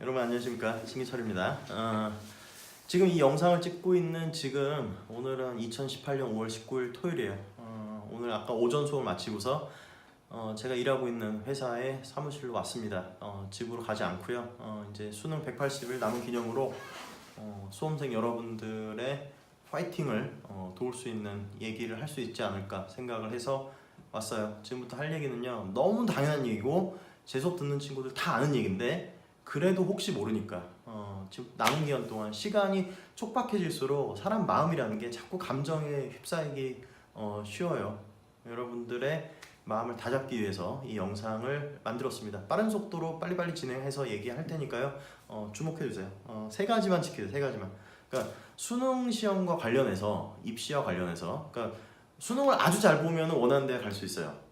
여러분 안녕하십니까, 신기철입니다. 지금 이 영상을 찍고 있는 오늘은 2018년 5월 19일 토요일이에요. 오늘 아까 오전 수업을 마치고서 제가 일하고 있는 회사의 사무실로 왔습니다. 집으로 가지 않고요. 이제 수능 180일 남은 기념으로 수험생 여러분들의 파이팅을 도울 수 있는 얘기를 할 수 있지 않을까 생각을 해서 왔어요. 지금부터 할 얘기는요, 너무 당연한 얘기고 제 수업 듣는 친구들 다 아는 얘기인데 그래도 혹시 모르니까 지금 남은 기간 동안 시간이 촉박해질수록 사람 마음이라는 게 자꾸 감정에 휩싸이기 쉬워요. 여러분들의 마음을 다잡기 위해서 이 영상을 만들었습니다. 빠른 속도로 빨리빨리 진행해서 얘기할 테니까요. 주목해주세요. 세 가지만 지켜요. 세 가지만. 그러니까 수능 시험과 관련해서, 입시와 관련해서, 그러니까 수능을 아주 잘 보면 원하는 데 갈 수 있어요.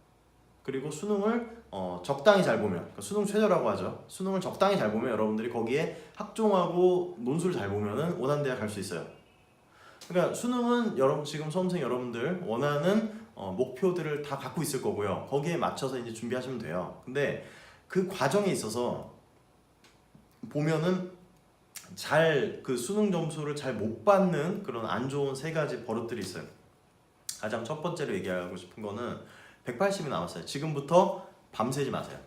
그리고 수능을 적당히 잘 보면, 그러니까 수능 최저라고 하죠. 수능을 적당히 잘 보면 여러분들이 거기에 학종하고 논술을 잘 보면은 원하는 데 갈 수 있어요. 그러니까 수능은 지금 수험생 여러분들 원하는 목표들을 다 갖고 있을 거고요. 거기에 맞춰서 이제 준비하시면 돼요. 근데 그 과정에 있어서 보면은 그 수능 점수를 잘 못 받는 그런 안 좋은 세 가지 버릇들이 있어요. 가장 첫 번째로 얘기하고 싶은 거는 180이 남았어요. 지금부터 밤새지 마세요.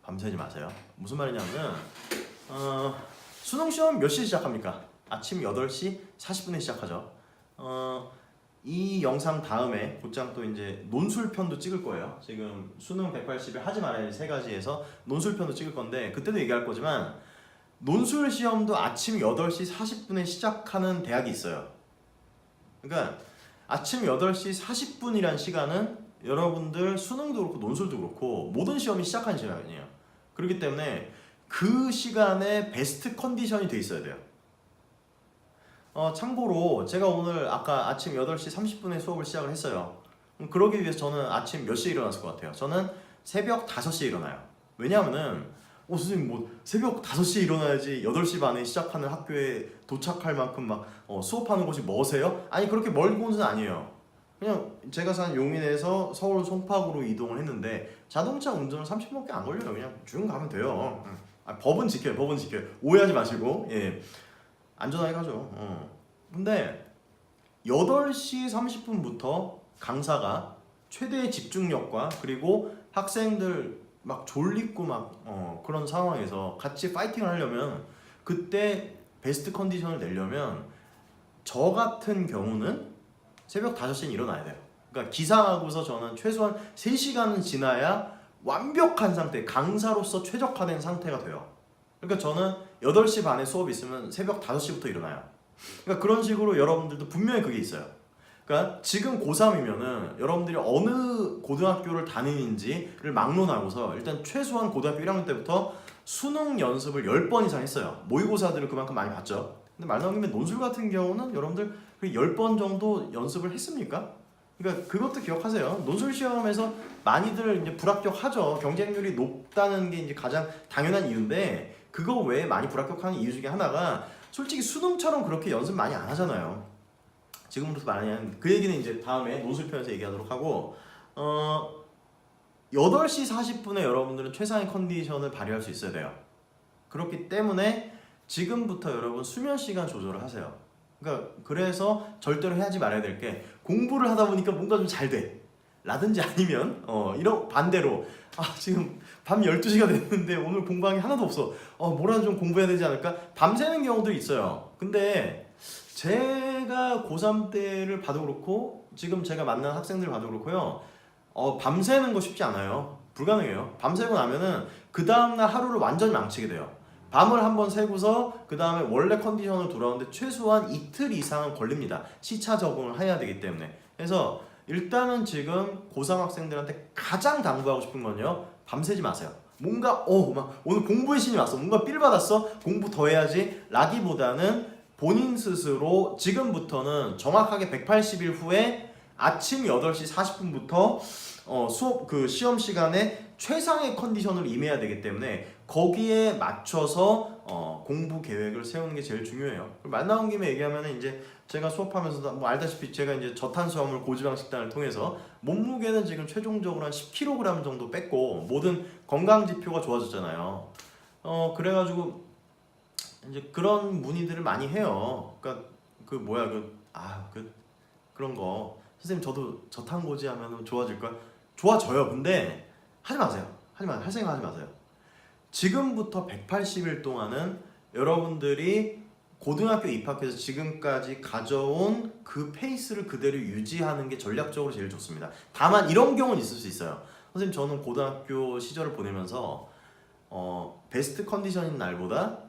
밤새지 마세요. 무슨 말이냐면 수능 시험 몇 시에 시작합니까? 아침 8시 40분에 시작하죠. 이 영상 다음에 곧장 또 이제 논술편도 찍을 거예요. 지금 수능 180에 하지 말아야 할 세 가지에서 논술편도 찍을 건데 그때도 얘기할 거지만 논술 시험도 아침 8시 40분에 시작하는 대학이 있어요. 그러니까 아침 8시 40분이란 시간은 여러분들 수능도 그렇고 논술도 그렇고 모든 시험이 시작하는 시간이에요. 그렇기 때문에 그 시간에 베스트 컨디션이 돼 있어야 돼요. 참고로 제가 오늘 아까 아침 8시 30분에 수업을 시작을 했어요. 그러기 위해서 저는 아침 몇 시에 일어났을 것 같아요? 저는 새벽 5시에 일어나요. 왜냐하면은 선생님 뭐 새벽 5시에 일어나야지 8시 반에 시작하는 학교에 도착할 만큼 막 수업하는 곳이 머세요? 아니 그렇게 멀은 곳은 아니에요. 그냥 제가 사는 용인에서 서울 송파구로 이동을 했는데 자동차 운전은 30분밖에 안 걸려요. 그냥 쭉 가면 돼요. 법은 지켜요. 법은 지켜요. 오해하지 마시고. 예. 안전하게 가죠. 근데 8시 30분부터 강사가 최대의 집중력과 그리고 학생들 막 졸리고 막 그런 상황에서 같이 파이팅을 하려면 그때 베스트 컨디션을 내려면 저 같은 경우는 새벽 5시에 일어나야 돼요. 그러니까 기상하고서 저는 최소한 3시간은 지나야 완벽한 상태, 강사로서 최적화된 상태가 돼요. 그러니까 저는 8시 반에 수업이 있으면 새벽 5시부터 일어나요. 그러니까 그런 식으로 여러분들도 분명히 그게 있어요. 그러니까 지금 고3이면은 여러분들이 어느 고등학교를 다니는지를 막론하고서 일단 최소한 고등학교 1학년 때부터 수능 연습을 10번 이상 했어요. 모의고사들을 그만큼 많이 봤죠. 근데 말 나온 김에 논술 같은 경우는 여러분들 10번 정도 연습을 했습니까? 그러니까 그것도 기억하세요. 논술 시험에서 많이들 이제 불합격하죠. 경쟁률이 높다는 게 이제 가장 당연한 이유인데 그거 외에 많이 불합격하는 이유 중에 하나가 솔직히 수능처럼 그렇게 연습 많이 안 하잖아요. 지금부터 말하는 그 얘기는 이제 다음에 논술편에서 얘기하도록 하고 8시 40분에 여러분들은 최상의 컨디션을 발휘할 수 있어야 돼요. 그렇기 때문에 지금부터 여러분 수면 시간 조절을 하세요. 그러니까 그래서 절대로 해야지 말아야 될 게 공부를 하다 보니까 뭔가 좀 잘 돼. 라든지 아니면 이런 반대로 지금 밤 12시가 됐는데 오늘 공부한 게 하나도 없어. 뭐라도 좀 공부해야 되지 않을까? 밤새는 경우도 있어요. 근데 제가 고3 때를 봐도 그렇고 지금 제가 만난 학생들 봐도 그렇고요. 밤새는 거 쉽지 않아요. 불가능해요. 밤새고 나면은 그 다음날 하루를 완전히 망치게 돼요. 밤을 한번 새고서 그 다음에 원래 컨디션으로 돌아오는데 최소한 이틀 이상은 걸립니다. 시차 적응을 해야 되기 때문에. 그래서 일단은 지금 고3 학생들한테 가장 당부하고 싶은 건요, 밤새지 마세요. 뭔가 막 오늘 공부의 신이 왔어, 뭔가 삘 받았어, 공부 더 해야지 라기보다는 본인 스스로 지금부터는 정확하게 180일 후에 아침 8시 40분부터 수업 시험 시간에 최상의 컨디션을 임해야 되기 때문에 거기에 맞춰서 공부 계획을 세우는 게 제일 중요해요. 말 나온 김에 얘기하면 이제 제가 수업하면서 뭐 알다시피 제가 이제 저탄수화물 고지방 식단을 통해서 몸무게는 지금 최종적으로 한 10kg 정도 뺐고 모든 건강 지표가 좋아졌잖아요. 그래가지고 이제 그런 문의들을 많이 해요. 그러니까 그 뭐야 그런 거 선생님 저도 저탄고지 하면 좋아질까요? 좋아져요. 근데 하지 마세요. 할 생각 하지 마세요. 지금부터 180일 동안은 여러분들이 고등학교 입학해서 지금까지 가져온 그 페이스를 그대로 유지하는 게 전략적으로 제일 좋습니다. 다만 이런 경우는 있을 수 있어요. 선생님 저는 고등학교 시절을 보내면서 베스트 컨디션인 날보다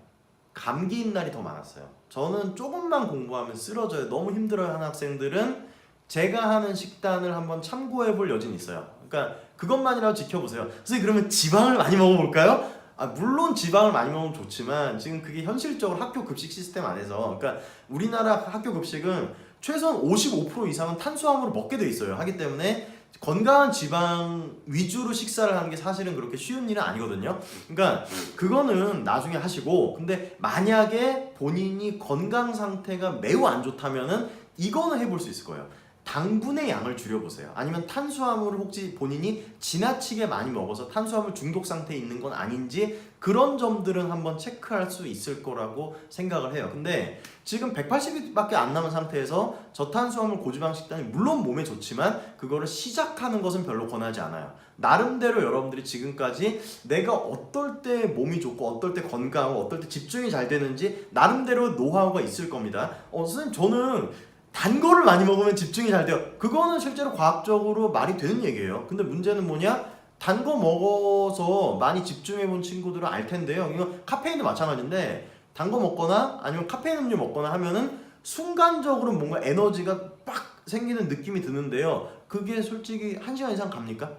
감기인 날이 더 많았어요. 저는 조금만 공부하면 쓰러져요. 너무 힘들어하는 학생들은 제가 하는 식단을 한번 참고해 볼 여지는 있어요. 그러니까 그것만이라도 지켜보세요. 선생님 그러면 지방을 많이 먹어볼까요? 물론 지방을 많이 먹으면 좋지만 지금 그게 현실적으로 학교 급식 시스템 안에서 그러니까 우리나라 학교 급식은 최소한 55% 이상은 탄수화물을 먹게 돼 있어요. 하기 때문에 건강한 지방 위주로 식사를 하는 게 사실은 그렇게 쉬운 일은 아니거든요. 그러니까 그거는 나중에 하시고 근데 만약에 본인이 건강 상태가 매우 안 좋다면은 이거는 해볼 수 있을 거예요. 당분의 양을 줄여보세요. 아니면 탄수화물을 혹시 본인이 지나치게 많이 먹어서 탄수화물 중독 상태에 있는 건 아닌지 그런 점들은 한번 체크할 수 있을 거라고 생각을 해요. 근데 지금 180일밖에 안 남은 상태에서 저탄수화물 고지방 식단이 물론 몸에 좋지만 그거를 시작하는 것은 별로 권하지 않아요. 나름대로 여러분들이 지금까지 내가 어떨 때 몸이 좋고 어떨 때 건강하고 어떨 때 집중이 잘 되는지 나름대로 노하우가 있을 겁니다. 선생님 저는 단 거를 많이 먹으면 집중이 잘 돼요. 그거는 실제로 과학적으로 말이 되는 얘기예요. 근데 문제는 뭐냐? 단 거 먹어서 많이 집중해 본 친구들은 알 텐데요. 이거 카페인도 마찬가지인데 단 거 먹거나 아니면 카페인 음료 먹거나 하면은 순간적으로 뭔가 에너지가 빡 생기는 느낌이 드는데요. 그게 솔직히 1시간 이상 갑니까?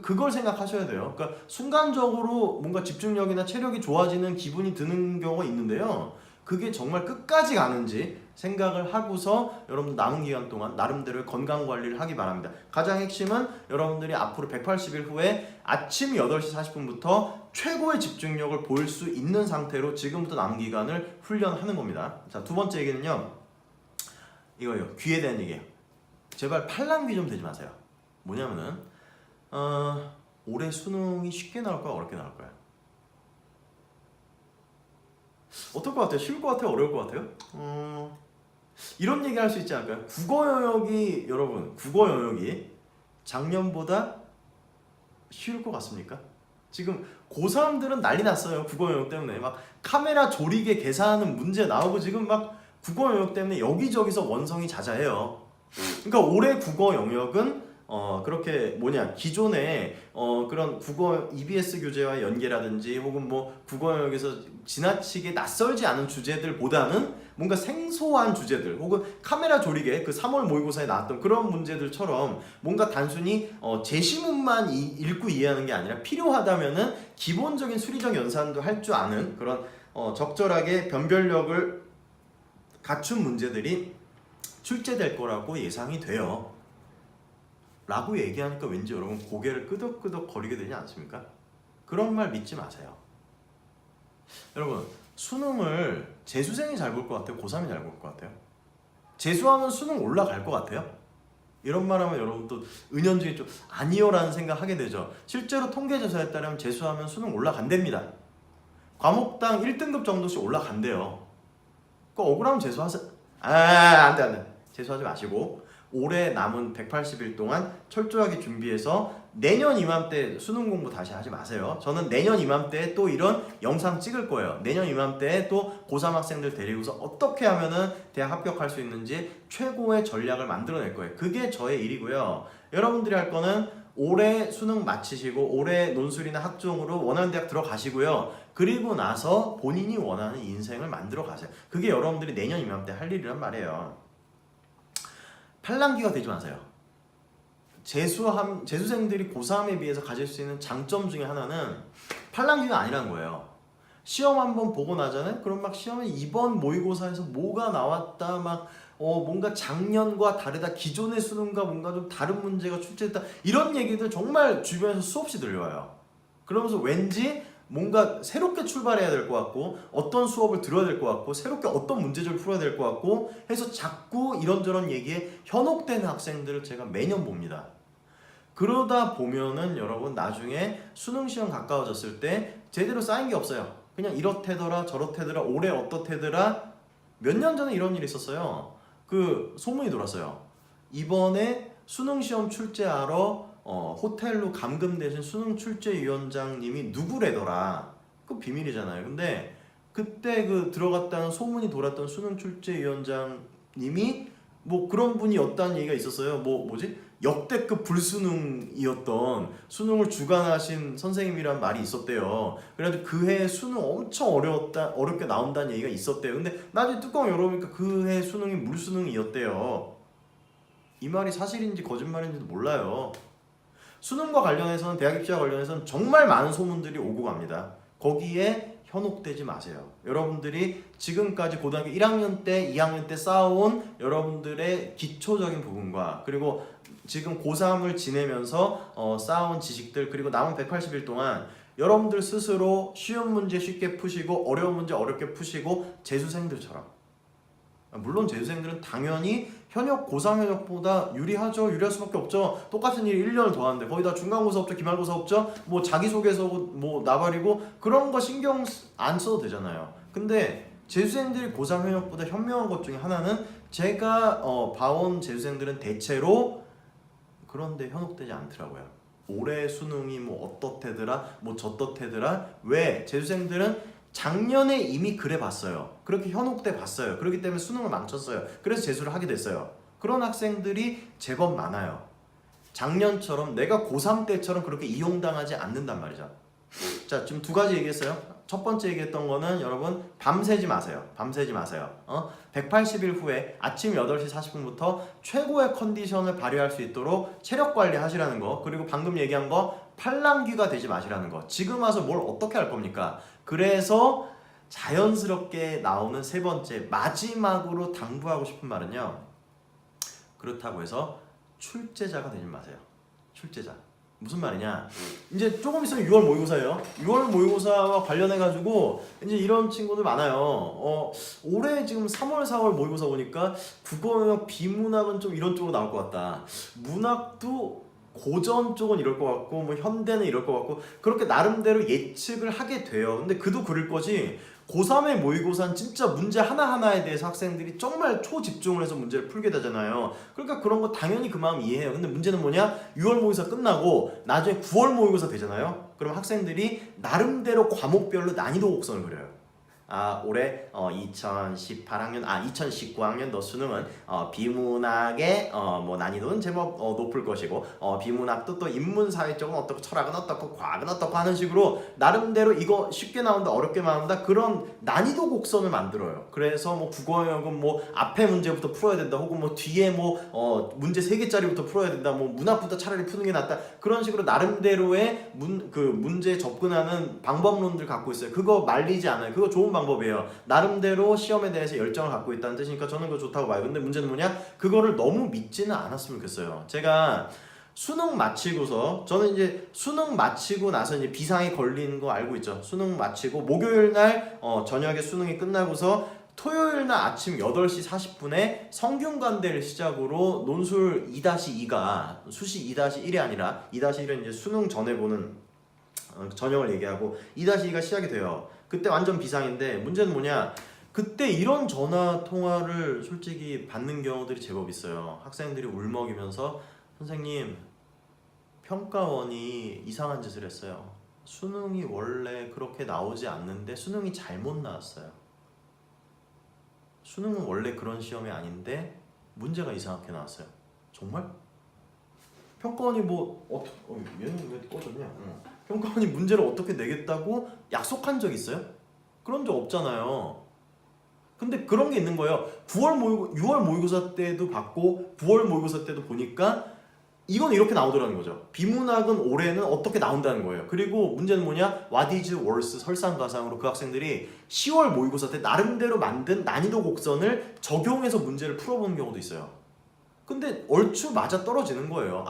그걸 생각하셔야 돼요. 그러니까 순간적으로 뭔가 집중력이나 체력이 좋아지는 기분이 드는 경우가 있는데요. 그게 정말 끝까지 가는지 생각을 하고서 여러분들 남은 기간 동안 나름대로 건강 관리를 하기 바랍니다. 가장 핵심은 여러분들이 앞으로 180일 후에 아침 8시 40분부터 최고의 집중력을 보일 수 있는 상태로 지금부터 남은 기간을 훈련하는 겁니다. 자, 두 번째 얘기는요. 이거예요. 귀에 대한 얘기예요. 제발 팔랑귀 좀 대지 마세요. 뭐냐면은 올해 수능이 쉽게 나올까요? 어렵게 나올까요? 어떨 것 같아요? 쉬울 것 같아요? 어려울 것 같아요? 이런 얘기 할 수 있지 않을까요? 국어 영역이 여러분 국어 영역이 작년보다 쉬울 것 같습니까? 지금 고3들은 난리 났어요. 국어 영역 때문에 막 카메라 조리개 계산하는 문제 나오고 지금 막 국어 영역 때문에 여기저기서 원성이 자자해요. 그러니까 올해 국어 영역은 그렇게 기존에 그런 국어 EBS 교재와 연계라든지 혹은 뭐 국어 영역에서 지나치게 낯설지 않은 주제들보다는 뭔가 생소한 주제들 혹은 카메라 조리개 그 3월 모의고사에 나왔던 그런 문제들처럼 뭔가 단순히 제시문만 읽고 이해하는 게 아니라 필요하다면은 기본적인 수리적 연산도 할 줄 아는 그런 적절하게 변별력을 갖춘 문제들이 출제될 거라고 예상이 돼요. 라고 얘기하니까 왠지 여러분 고개를 끄덕끄덕 거리게 되지 않습니까? 그런 말 믿지 마세요. 여러분 수능을 재수생이 잘 볼 것 같아요? 고3이 잘 볼 것 같아요? 재수하면 수능 올라갈 것 같아요? 이런 말하면 여러분 또 은연중에 좀 아니요라는 생각하게 되죠. 실제로 통계조사에 따르면 재수하면 수능 올라간답니다. 과목당 1등급 정도씩 올라간대요. 그 억울하면 재수하세요. 안돼 재수하지 마시고 올해 남은 180일 동안 철저하게 준비해서 내년 이맘때 수능 공부 다시 하지 마세요. 저는 내년 이맘때 또 이런 영상 찍을 거예요. 내년 이맘때 또 고3 학생들 데리고서 어떻게 하면은 대학 합격할 수 있는지 최고의 전략을 만들어낼 거예요. 그게 저의 일이고요. 여러분들이 할 거는 올해 수능 마치시고 올해 논술이나 학종으로 원하는 대학 들어가시고요. 그리고 나서 본인이 원하는 인생을 만들어 가세요. 그게 여러분들이 내년 이맘때 할 일이란 말이에요. 팔랑귀가 되지 마세요. 재수생들이 고3에 비해서 가질 수 있는 장점 중에 하나는 팔랑귀가 아니라는 거예요. 시험 한번 보고 나잖아요. 그럼 막 시험에 이번 모의고사에서 뭐가 나왔다 막 뭔가 작년과 다르다 기존의 수능과 뭔가 좀 다른 문제가 출제됐다 이런 얘기들 정말 주변에서 수없이 들려와요. 그러면서 왠지 뭔가 새롭게 출발해야 될 것 같고 어떤 수업을 들어야 될 것 같고 새롭게 어떤 문제를 풀어야 될 것 같고 해서 자꾸 이런저런 얘기에 현혹된 학생들을 제가 매년 봅니다. 그러다 보면은 여러분 나중에 수능 시험 가까워졌을 때 제대로 쌓인 게 없어요. 그냥 이렇대더라 저렇대더라 올해 어떻대더라. 몇 년 전에 이런 일이 있었어요. 그 소문이 돌았어요. 이번에 수능 시험 출제하러 호텔로 감금되신 수능 출제위원장님이 누구래더라. 그 비밀이잖아요. 근데 그때 그 들어갔다는 소문이 돌았던 수능 출제위원장님이 뭐 그런 분이었다는 얘기가 있었어요. 뭐지? 역대급 불수능이었던 수능을 주관하신 선생님이란 말이 있었대요. 그래가지고 그 해 수능 엄청 어렵게 나온다는 얘기가 있었대요. 근데 나중에 뚜껑 열어보니까 그 해 수능이 물수능이었대요. 이 말이 사실인지 거짓말인지도 몰라요. 수능과 관련해서는 대학 입시와 관련해서는 정말 많은 소문들이 오고 갑니다. 거기에 현혹되지 마세요. 여러분들이 지금까지 고등학교 1학년 때, 2학년 때 쌓아온 여러분들의 기초적인 부분과 그리고 지금 고3을 지내면서 쌓아온 지식들 그리고 남은 180일 동안 여러분들 스스로 쉬운 문제 쉽게 푸시고 어려운 문제 어렵게 푸시고 재수생들처럼 물론 재수생들은 당연히 현역 고3 현역보다 유리하죠. 유리할 수밖에 없죠. 똑같은 일 1년을 더 하는데 거기다 중간고사 없죠. 기말고사 없죠. 뭐 자기소개서 뭐 나발이고 그런 거 신경 안 써도 되잖아요. 근데 재수생들이 고3 현역보다 현명한 것 중에 하나는 제가 봐온 재수생들은 대체로 그런데 현혹되지 않더라고요. 올해 수능이 뭐 어떻대더라 뭐 저떻대더라. 왜? 재수생들은 작년에 이미 그래 봤어요. 그렇게 현혹돼 봤어요. 그렇기 때문에 수능을 망쳤어요. 그래서 재수를 하게 됐어요. 그런 학생들이 제법 많아요. 작년처럼 내가 고3 때처럼 그렇게 이용당하지 않는단 말이죠. 자, 지금 두 가지 얘기했어요. 첫 번째 얘기했던 거는 여러분 밤새지 마세요. 밤새지 마세요. 180일 후에 아침 8시 40분부터 최고의 컨디션을 발휘할 수 있도록 체력 관리 하시라는 거. 그리고 방금 얘기한 거 팔랑귀가 되지 마시라는 거. 지금 와서 뭘 어떻게 할 겁니까? 그래서 자연스럽게 나오는 세 번째 마지막으로 당부하고 싶은 말은요. 그렇다고 해서 출제자가 되지 마세요. 출제자. 무슨 말이냐? 이제 조금 있으면 6월 모의고사예요. 6월 모의고사와 관련해가지고 이제 이런 친구들 많아요. 올해 지금 3월, 4월 모의고사 보니까 국어, 비문학은 좀 이런 쪽으로 나올 것 같다. 문학도 고전 쪽은 이럴 것 같고 뭐 현대는 이럴 것 같고 그렇게 나름대로 예측을 하게 돼요. 근데 그도 그럴 거지. 고3의 모의고사는 진짜 문제 하나하나에 대해서 학생들이 정말 초집중을 해서 문제를 풀게 되잖아요. 그러니까 그런 거 당연히 그 마음 이해해요. 근데 문제는 뭐냐? 6월 모의고사 끝나고 나중에 9월 모의고사 되잖아요. 그럼 학생들이 나름대로 과목별로 난이도 곡선을 그려요. 올해 2018학년 2019학년도 수능은 비문학의 뭐 난이도는 제법 높을 것이고 비문학도 또 인문사회 쪽은 어떻고 철학은 어떻고 과학은 어떻고 하는 식으로 나름대로 이거 쉽게 나온다 어렵게 나온다 그런 난이도 곡선을 만들어요. 그래서 뭐 국어역은 뭐 앞에 문제부터 풀어야 된다 혹은 뭐 뒤에 뭐 문제 3개짜리부터 풀어야 된다 뭐 문학부터 차라리 푸는 게 낫다 그런 식으로 나름대로의 문제에 접근하는 방법론들 갖고 있어요. 그거 말리지 않아요. 그거 좋은 방법이에요. 나름대로 시험에 대해서 열정을 갖고 있다는 뜻이니까 저는 그거 좋다고 봐요. 근데 문제는 뭐냐? 그거를 너무 믿지는 않았으면 좋겠어요. 제가 수능 마치고서 저는 이제 수능 마치고 나서 이제 비상이 걸리는 거 알고 있죠. 수능 마치고 목요일 날 저녁에 수능이 끝나고서 토요일 날 아침 8시 40분에 성균관대를 시작으로 논술 2-2가 수시 2-1이 아니라 2-1은 이제 수능 전에 보는 전형을 얘기하고 2-2가 시작이 돼요. 그때 완전 비상인데 문제는 뭐냐? 그때 이런 전화 통화를 솔직히 받는 경우들이 제법 있어요. 학생들이 울먹이면서 선생님 평가원이 이상한 짓을 했어요. 수능이 원래 그렇게 나오지 않는데 수능이 잘못 나왔어요. 수능은 원래 그런 시험이 아닌데 문제가 이상하게 나왔어요. 정말? 평가원이 뭐 얘는 왜 꺼졌냐? 평가원이 문제를 어떻게 내겠다고 약속한 적 있어요? 그런 적 없잖아요. 근데 그런 게 있는 거예요. 6월 모의고사 때도 받고 9월 모의고사 때도 보니까 이건 이렇게 나오더라는 거죠. 비문학은 올해는 어떻게 나온다는 거예요. 그리고 문제는 뭐냐? What is worse? 설상가상으로 그 학생들이 10월 모의고사 때 나름대로 만든 난이도 곡선을 적용해서 문제를 풀어보는 경우도 있어요. 근데 얼추 맞아 떨어지는 거예요.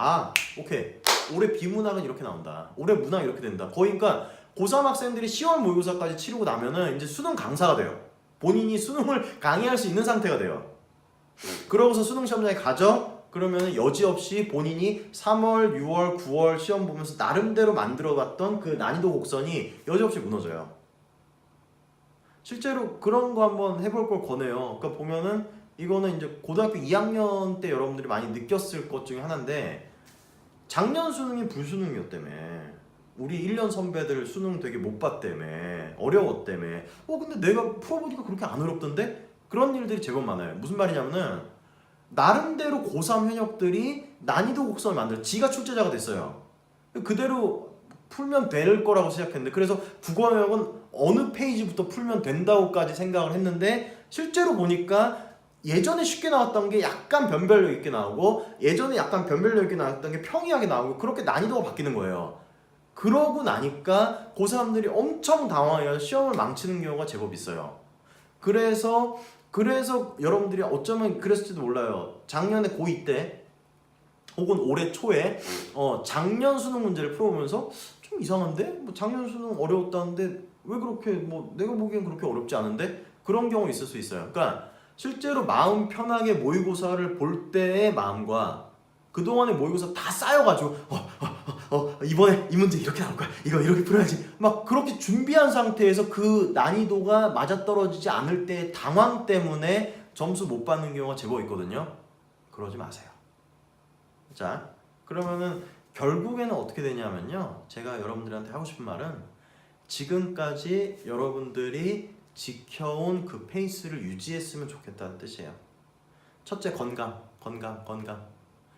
오케이. 올해 비문학은 이렇게 나온다. 올해 문학 이렇게 된다. 거의 그러니까 고3 학생들이 10월 모의고사까지 치르고 나면은 이제 수능 강사가 돼요. 본인이 수능을 강의할 수 있는 상태가 돼요. 그러고서 수능 시험장에 가죠. 그러면 여지없이 본인이 3월, 6월, 9월 시험 보면서 나름대로 만들어봤던 그 난이도 곡선이 여지없이 무너져요. 실제로 그런 거 한번 해볼 걸 권해요. 그러니까 보면은 이거는 이제 고등학교 2학년 때 여러분들이 많이 느꼈을 것 중에 하나인데, 작년 수능이 불수능이었다며. 우리 1년 선배들 수능 되게 못 봤다며. 어려웠다며. 근데 내가 풀어보니까 그렇게 안 어렵던데? 그런 일들이 제법 많아요. 무슨 말이냐면은 나름대로 고3 현역들이 난이도 곡선을 만들어 지가 출제자가 됐어요. 그대로 풀면 될 거라고 생각했는데, 그래서 국어 영역은 어느 페이지부터 풀면 된다고까지 생각을 했는데, 실제로 보니까 예전에 쉽게 나왔던 게 약간 변별력 있게 나오고, 예전에 약간 변별력 있게 나왔던 게 평이하게 나오고, 그렇게 난이도가 바뀌는 거예요. 그러고 나니까 그 사람들이 엄청 당황해서 시험을 망치는 경우가 제법 있어요. 그래서 여러분들이 어쩌면 그랬을지도 몰라요. 작년에 고2 때 혹은 올해 초에 작년 수능 문제를 풀어보면서 좀 이상한데? 뭐 작년 수능 어려웠다는데 왜 그렇게, 뭐 내가 보기엔 그렇게 어렵지 않은데? 그런 경우 있을 수 있어요. 그러니까 실제로 마음 편하게 모의고사를 볼 때의 마음과 그동안의 모의고사 다 쌓여가지고 이번에 이 문제 이렇게 나올 거야, 이거 이렇게 풀어야지, 막 그렇게 준비한 상태에서 그 난이도가 맞아떨어지지 않을 때의 당황 때문에 점수 못 받는 경우가 제법 있거든요. 그러지 마세요. 자, 그러면은 결국에는 어떻게 되냐면요, 제가 여러분들한테 하고 싶은 말은 지금까지 여러분들이 지켜온 그 페이스를 유지했으면 좋겠다는 뜻이에요. 첫째, 건강.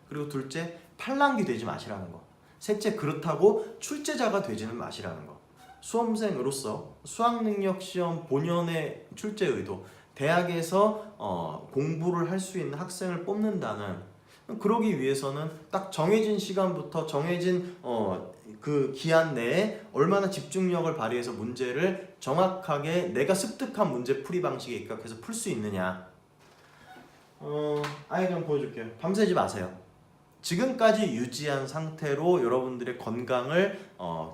그리고 둘째, 팔랑귀 되지 마시라는 거. 셋째, 그렇다고 출제자가 되지는 마시라는 거. 수험생으로서 수학능력 시험 본연의 출제 의도, 대학에서 공부를 할 수 있는 학생을 뽑는다는, 그러기 위해서는 딱 정해진 시간부터 정해진 그 기한 내에 얼마나 집중력을 발휘해서 문제를 정확하게 내가 습득한 문제 풀이 방식에 입각해서 풀 수 있느냐. 아예 좀 보여줄게요. 밤새지 마세요. 지금까지 유지한 상태로 여러분들의 건강을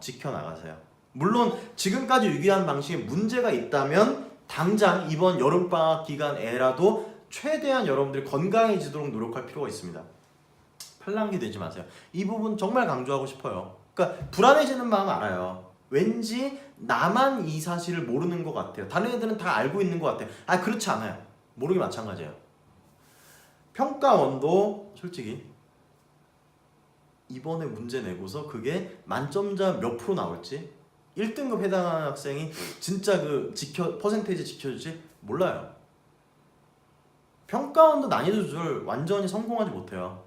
지켜나가세요. 물론 지금까지 유지한 방식에 문제가 있다면 당장 이번 여름방학 기간에라도 최대한 여러분들이 건강해지도록 노력할 필요가 있습니다. 팔랑귀 되지 마세요. 이 부분 정말 강조하고 싶어요. 그러니까 불안해지는 마음 알아요. 왠지 나만 이 사실을 모르는 것 같아요. 다른 애들은 다 알고 있는 것 같아요. 그렇지 않아요. 모르기 마찬가지예요. 평가원도 솔직히 이번에 문제 내고서 그게 만점자 몇 프로 나올지, 1등급 해당하는 학생이 진짜 그 퍼센테이지 지켜주지 몰라요. 평가원도 난이도 조절 완전히 성공하지 못해요.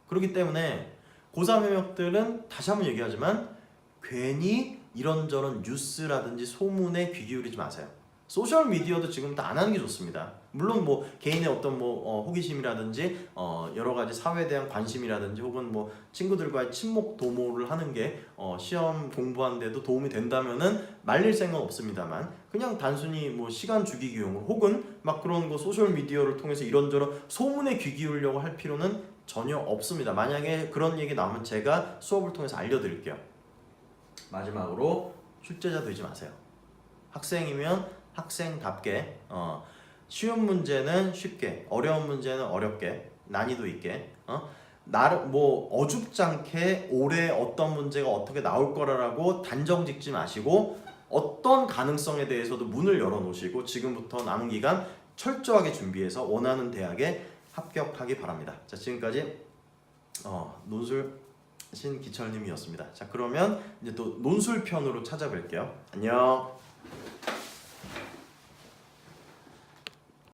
그렇기 때문에 고3 현역들은 다시 한번 얘기하지만 괜히 이런저런 뉴스라든지 소문에 귀 기울이지 마세요. 소셜 미디어도 지금부터 안 하는 게 좋습니다. 물론 뭐 개인의 어떤 호기심이라든지 여러 가지 사회에 대한 관심이라든지 혹은 뭐 친구들과의 친목 도모를 하는 게 시험 공부하는 데도 도움이 된다면은 말릴 생각은 없습니다만, 그냥 단순히 뭐 시간 죽이기용으로 혹은 막 그런 거 소셜 미디어를 통해서 이런저런 소문에 귀 기울려고 할 필요는 전혀 없습니다. 만약에 그런 얘기 나오면 제가 수업을 통해서 알려드릴게요. 마지막으로 출제자 되지 마세요. 학생이면 학생답게 쉬운 문제는 쉽게, 어려운 문제는 어렵게, 난이도 있게, 나를 뭐 어줍지 않게 올해 어떤 문제가 어떻게 나올 거라고 단정 짓지 마시고 어떤 가능성에 대해서도 문을 열어 놓으시고 지금부터 남은 기간 철저하게 준비해서 원하는 대학에 합격하기 바랍니다. 자, 지금까지 논술 신기철님이었습니다. 자, 그러면 이제 또 논술편으로 찾아뵐게요. 안녕.